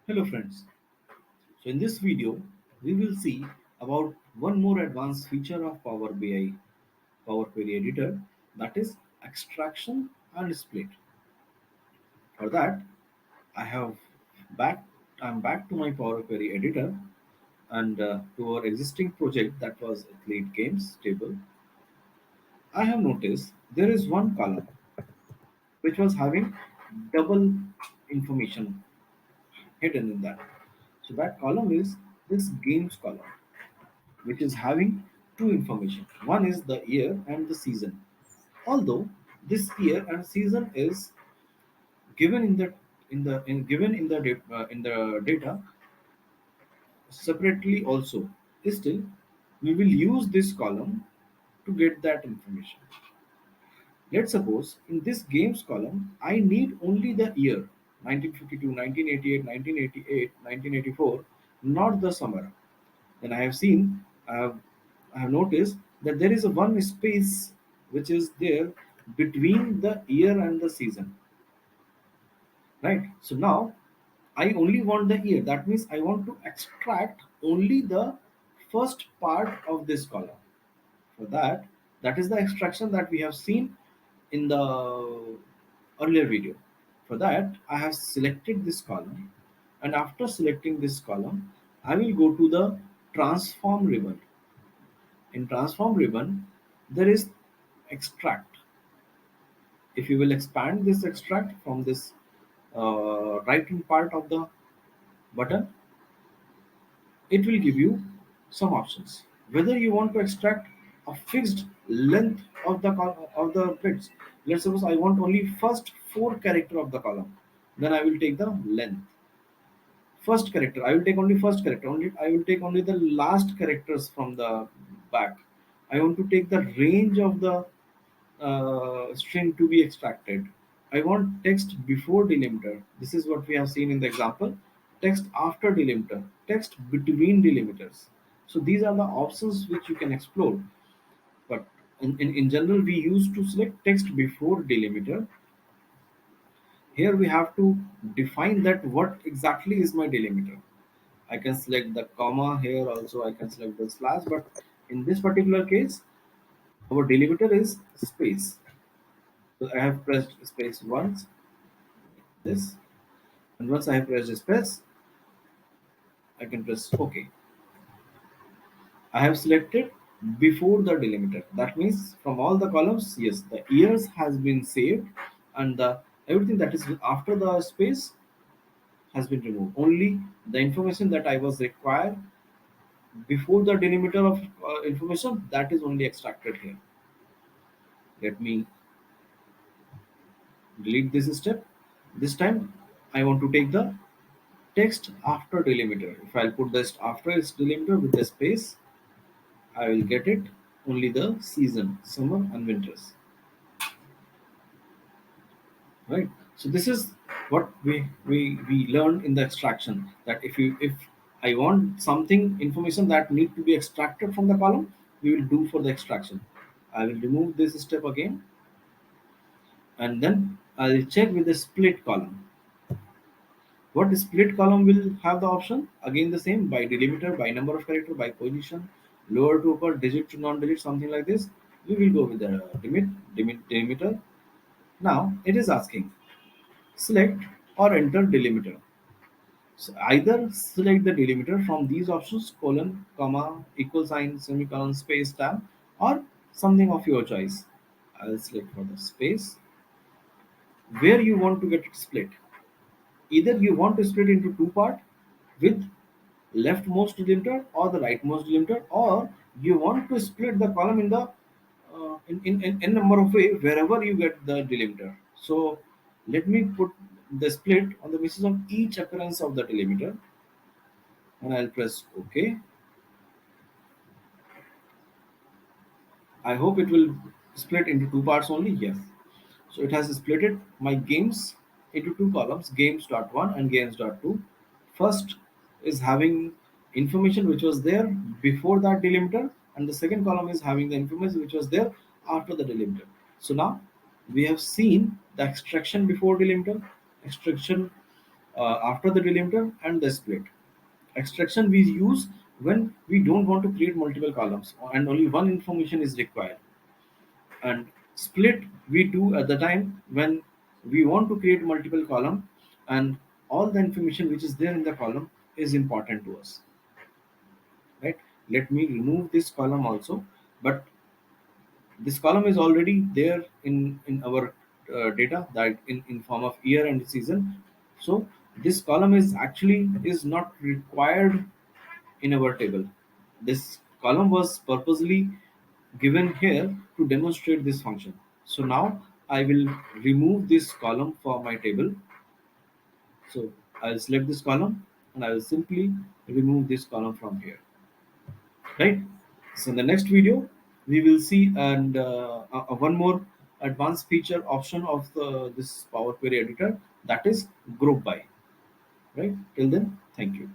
Hello friends. So in this video, we will see about one more advanced feature of Power BI Power Query Editor, that is extraction and split. For that, I have back I'm back to my Power Query Editor and to our existing project, that was Athlete Games table. I have noticed there is one column which was having double information hidden in that. So that column is this games column, which is having two information. One is the year and the season. Although this year and season is given in the data separately also, still we will use this column to get that information. Let's suppose in this games column I need only the year 1952, 1988, 1988, 1984, not the summer. Then I have seen, I have noticed that there is a one space which is there between the year and the season, right? So now I only want the year. That means I want to extract only the first part of this column. For that, that is the extraction that we have seen in the earlier video. For that, I have selected this column, and after selecting this column, I will go to the transform ribbon. In transform ribbon, there is extract. If you will expand this extract from this right hand part of the button, it will give you some options. Whether you want to extract a fixed length of the bits. Let's suppose I want only first four character of the column. Then I will take the length. First character, I will take only first character. Only I will take only the last characters from the back. I want to take the range of the string to be extracted. I want text before delimiter. This is what we have seen in the example. Text after delimiter. Text between delimiters. So these are the options which you can explore. But in general, we used to select text before delimiter. Here we have to define that what exactly is my delimiter. I can select the comma here also. I can select the slash. But in this particular case, our delimiter is space. So I have pressed space once, this, and once I have pressed space, I can press OK. I have selected before the delimiter. That means from all the columns, yes, the years has been saved, and the everything that is after the space has been removed. Only the information that I was required before the delimiter of information, that is only extracted here. Let me delete this step. This time I want to take the text after delimiter. If I'll put this after its delimiter with the space, I will get it only the season, summer and winters. Right. So this is what we learned in the extraction, that if I want something information that need to be extracted from the column, we will do for the extraction. I will remove this step again, and then I'll check with the split column. What split column will have the option? Again the same, by delimiter, by number of character, by position, lower to upper, digit to non-digit, something like this. We will go with the delimiter. Now it is asking select or enter delimiter. So either select the delimiter from these options: colon, comma, equal sign, semicolon, space, tab, or something of your choice. I'll select for the space. Where you want to get it split? Either you want to split into two part with leftmost delimiter or the rightmost delimiter, or you want to split the column in the in number of way wherever you get the delimiter. So let me put the split on the basis of each occurrence of the delimiter, and I'll press OK. I hope it will split into two parts only. Yes. So it has splitted my games into two columns, games.1 and games.2. First is having information which was there before that delimiter, and the second column is having the information which was there after the delimiter. So now we have seen the extraction before delimiter, extraction after the delimiter and the split. Extraction we use when we don't want to create multiple columns and only one information is required. And split we do at the time when we want to create multiple column and all the information which is there in the column is important to us, right? Let me remove this column also, but this column is already there in our data, that in form of year and season. So this column is actually is not required in our table. This column was purposely given here to demonstrate this function. So now I will remove this column for my table. So I'll select this column and I will simply remove this column from here, right? So in the next video we will see and one more advanced feature option of this Power Query editor, that is group by, right? Till then, thank you.